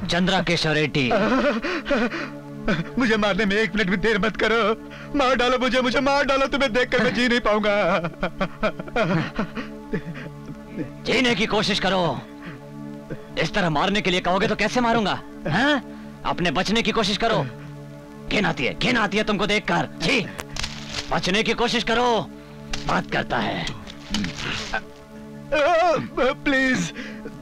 चंद्रा केशव रेड्डी, मुझे मारने में 1 मिनट भी देर मत करो। मार डालो मुझे, मुझे मार डालो। तुम्हें देखकर मैं जी नहीं पाऊंगा। जीने की कोशिश करो। इस तरह मारने के लिए कहोगे तो कैसे मारूंगा? हाँ? अपने बचने की कोशिश करो। घिन आती है तुमको देखकर। जी, बचने की कोशिश करो। बात करता है। प्लीज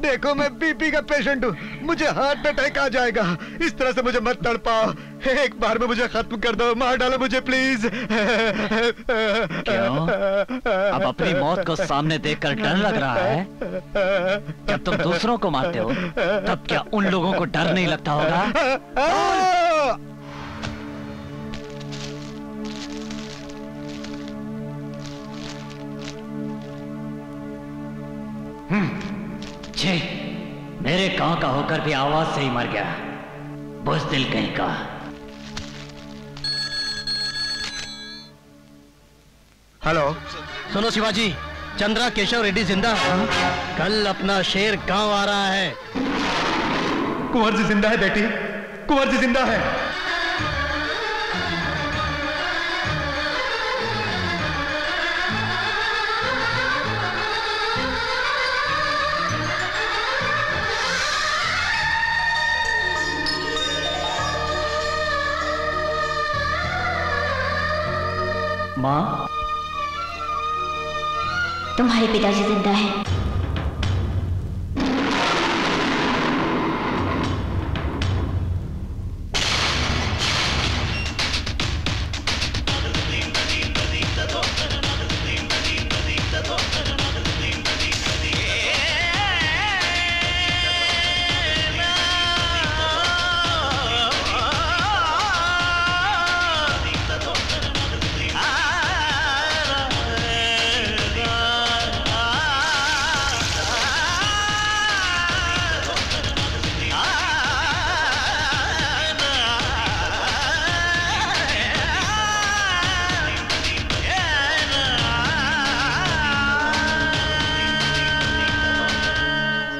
देखो, मैं बीपी का पेशेंट हूँ, मुझे हार्ट अटैक आ जाएगा। इस तरह से मुझे मत तड़पाओ। एक बार में मुझे खत्म कर दो, मार डालो मुझे प्लीज। क्यों? अब अपनी मौत को सामने देखकर डर लग रहा है? जब तुम दूसरों को मारते हो तब क्या उन लोगों को डर नहीं लगता होगा? छे, मेरे गांव का होकर भी आवाज से ही मर गया, बुज़दिल कहीं का। हेलो, सुनो शिवाजी, चंद्रा केशव रेड्डी जिंदा। कल अपना शेर गांव आ रहा है। कुंवर जी जिंदा है बेटी, कुंवर जी जिंदा है। माँ, तुम्हारे पिताजी जिंदा है।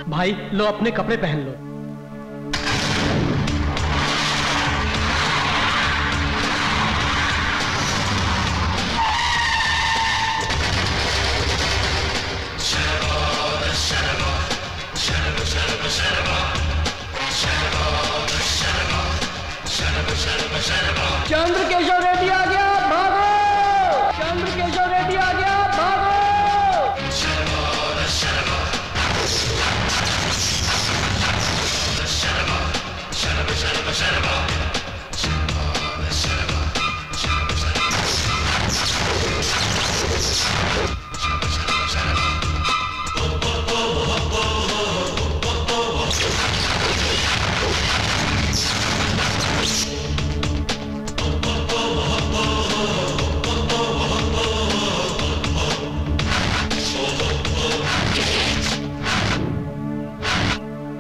भाई लो, अपने कपड़े पहन लो। चंद्र केशव रेड्डी आ गया, भागो! चंद्र केशव रेड्डी आ गया, भागो!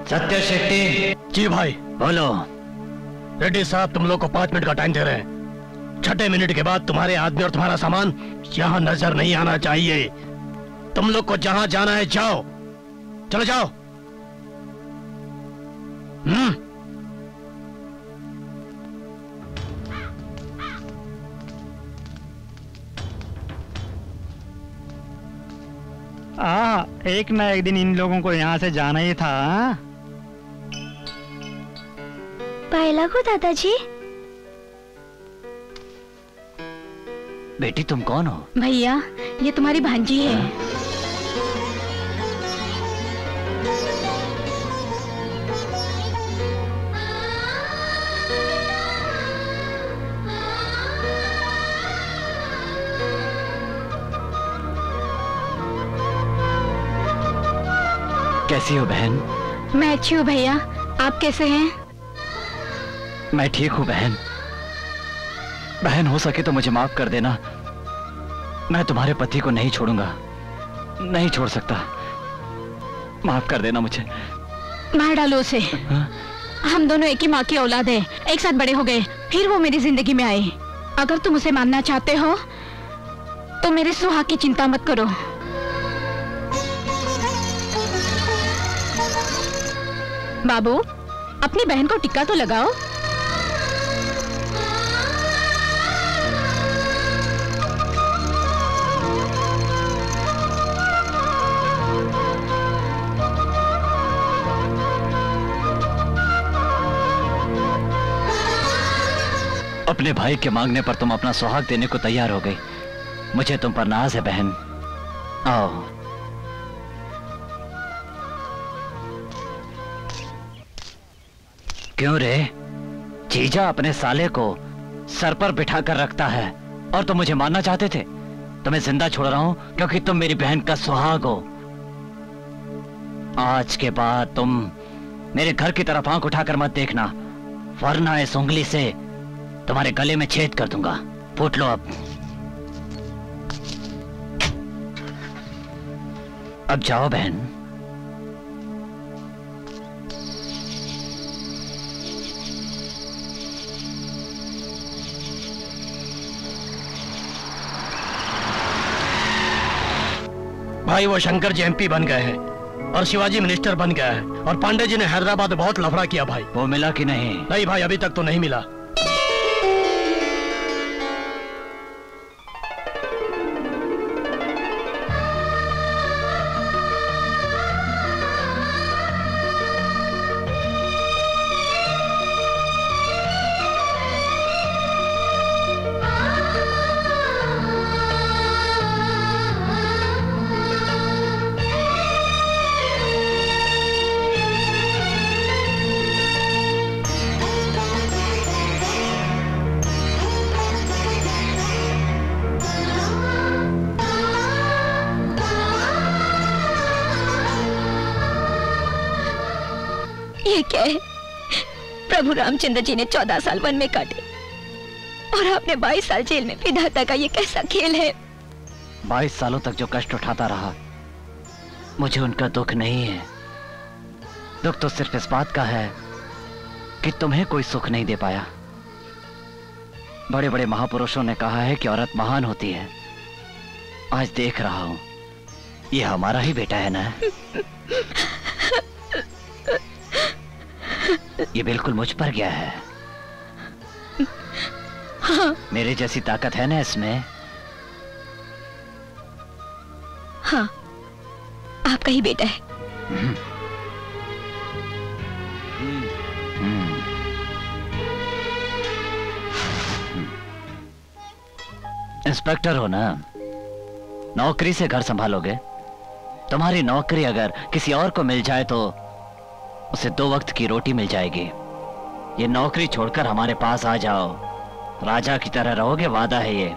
सत्य शेट्टी। जी भाई। बोलो। रेड्डी साहब, तुम लोग को 5 मिनट का टाइम दे रहे हैं। 6 मिनट के बाद तुम्हारे आदमी और तुम्हारा सामान यहाँ नजर नहीं आना चाहिए। तुम लोग को जहां जाना है जाओ, चलो जाओ। एक ना एक दिन इन लोगों को यहाँ से जाना ही था। पायला को दादाजी। बेटी तुम कौन हो? भैया, ये तुम्हारी भांजी है। कैसी हो बहन? मैं अच्छी हूँ भैया, आप कैसे हैं? मैं ठीक हूँ बहन। बहन हो सके तो मुझे माफ कर देना। मैं तुम्हारे पति को नहीं छोड़ूंगा, नहीं छोड़ सकता। माफ कर देना मुझे। मार डालो उसे। हम दोनों एक ही माँ की औलाद है, एक साथ बड़े हो गए, फिर वो मेरी जिंदगी में आए। अगर तुम उसे मानना चाहते हो तो मेरे सुहाग की चिंता मत करो। बाबू, अपनी बहन को टिक्का तो लगाओ। अपने भाई के मांगने पर तुम अपना सुहाग देने को तैयार हो गई। मुझे तुम पर नाज है बहन। आओ। क्यों रे? जीजा अपने साले को सर पर बिठा कर रखता है और तुम मुझे मारना चाहते थे। तुम्हें जिंदा छोड़ रहा हूं क्योंकि तुम मेरी बहन का सुहाग हो। आज के बाद तुम मेरे घर की तरफ आंख उठाकर मत देखना, वरना इस उंगली से तुम्हारे गले में छेद कर दूंगा। फूट लो अब जाओ बहन। भाई वो शंकर जी एमपी बन गए हैं और शिवाजी मिनिस्टर बन गया है और पांडे जी ने हैदराबाद में बहुत लफड़ा किया भाई। वो मिला कि नहीं? नहीं भाई, अभी तक तो नहीं मिला। ये क्या है? प्रभु रामचंद्र जी ने 14 साल वन में काटे और आपने 22 साल जेल में। विधाता का ये कैसा खेल है? 22 सालों तक जो कष्ट उठाता रहा, मुझे उनका दुख नहीं है। दुख तो सिर्फ इस बात का है कि तुम्हें कोई सुख नहीं दे पाया। बड़े बड़े महापुरुषों ने कहा है कि औरत महान होती है। आज देख रहा हूं, ये हमारा ही बेटा है ना। ये बिल्कुल मुझ पर गया है। हाँ। मेरे जैसी ताकत है ना इसमें। हाँ, आपका ही बेटा है। इंस्पेक्टर हो ना, नौकरी से घर संभालोगे। तुम्हारी नौकरी अगर किसी और को मिल जाए तो उसे 2 वक्त की रोटी मिल जाएगी। ये नौकरी छोड़कर हमारे पास आ जाओ, राजा की तरह रहोगे, वादा है ये।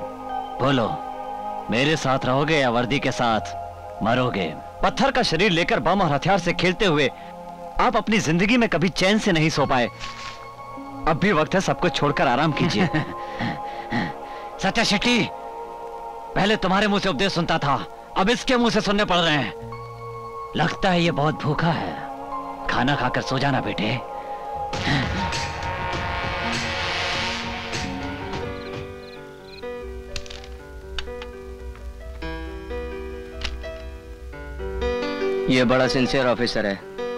बोलो, मेरे साथ रहोगे या वर्दी के साथ मरोगे? पत्थर का शरीर लेकर बम और हथियार से खेलते हुए आप अपनी जिंदगी में कभी चैन से नहीं सो पाए। अब भी वक्त है सब कुछ छोड़कर आराम कीजिए। सत्या शेट्टी, पहले तुम्हारे मुंह से उपदेश सुनता था, अब इसके मुंह से सुनने पड़ रहे हैं। लगता है ये बहुत भूखा है। खाना खाकर सो जाना बेटे। ये बड़ा सिंसियर ऑफिसर है,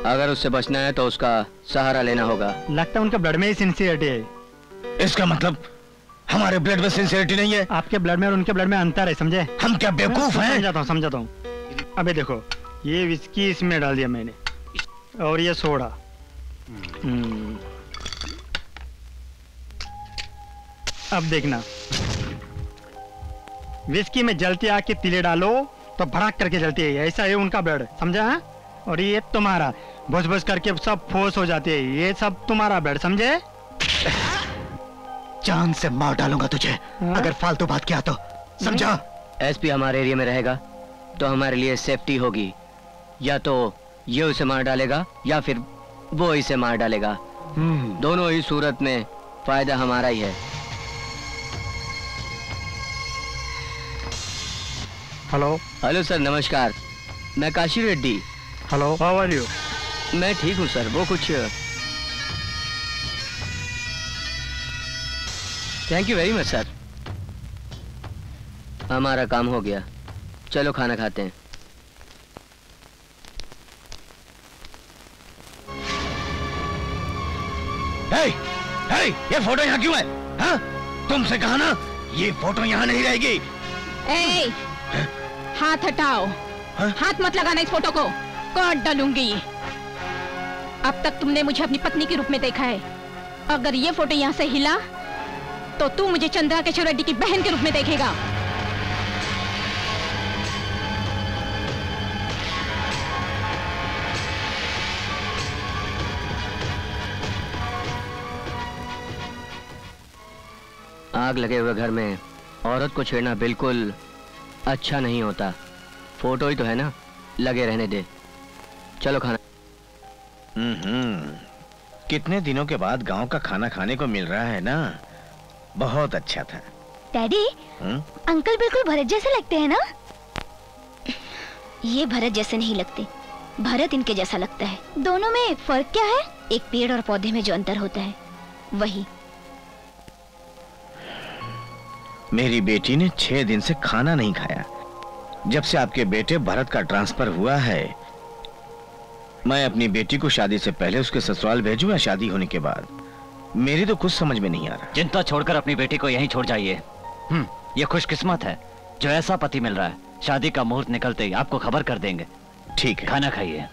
अगर उससे बचना है तो उसका सहारा लेना होगा। लगता है उनके ब्लड में ही सिंसियरिटी है। इसका मतलब हमारे ब्लड में सिंसियरिटी नहीं है? आपके ब्लड में और उनके ब्लड में अंतर है, समझे? हम क्या बेवकूफ हैं? समझाता हूँ। अबे देखो, ये विस्की इसमें डाल दिया मैंने और ये सोडा। अब देखना, विस्की में जलती आग के तिले डालो तो भड़क करके जलती है। ऐसा है उनका ब्लड, समझा है? और ये तुम्हारा भुस भुस करके सब फोर्स हो जाती है। ये सब तुम्हारा ब्लड, समझे? जान से मार डालूंगा तुझे अगर फालतू बात किया तो, समझा? एसपी हमारे एरिया में रहेगा तो हमारे लिए सेफ्टी होगी। या तो ये उसे मार डालेगा या फिर वो इसे मार डालेगा। दोनों ही सूरत में फायदा हमारा ही है। हेलो। हेलो सर, नमस्कार। मैं Kashi Reddy. Hello, how are you? मैं ठीक हूँ सर। वो कुछ thank you very much sir. हमारा काम हो गया, चलो खाना खाते हैं। ये फोटो यहाँ क्यों है? हाँ? तुमसे कहा ना ये फोटो यहाँ नहीं रहेगी। हाथ हटाओ। हाथ मत लगाना इस फोटो को, काट डालूंगी। अब तक तुमने मुझे अपनी पत्नी के रूप में देखा है, अगर ये फोटो यहाँ से हिला तो तू मुझे चंद्रा केशव रेड्डी की बहन के रूप में देखेगा। आग लगे हुए घर में औरत को छेड़ना बिल्कुल अच्छा नहीं होता। फोटो ही तो है ना, लगे रहने दे। चलो खाना। कितने दिनों के बाद गांव का खाना खाने को मिल रहा है ना, बहुत अच्छा था। डैडी, अंकल बिल्कुल भरत जैसे लगते हैं ना? ये भरत जैसे नहीं लगते, भरत इनके जैसा लगता है। दोनों में फर्क क्या है? एक पेड़ और पौधे में जो अंतर होता है वही। मेरी बेटी ने 6 दिन से खाना नहीं खाया। जब से आपके बेटे भरत का ट्रांसफर हुआ है, मैं अपनी बेटी को शादी से पहले उसके ससुराल भेजूं या शादी होने के बाद, मेरी तो कुछ समझ में नहीं आ रहा। चिंता छोड़कर अपनी बेटी को यहीं छोड़ जाइए। ये खुशकिस्मत है जो ऐसा पति मिल रहा है। शादी का मुहूर्त निकलते ही आपको खबर कर देंगे। ठीक है, खाना खाइए।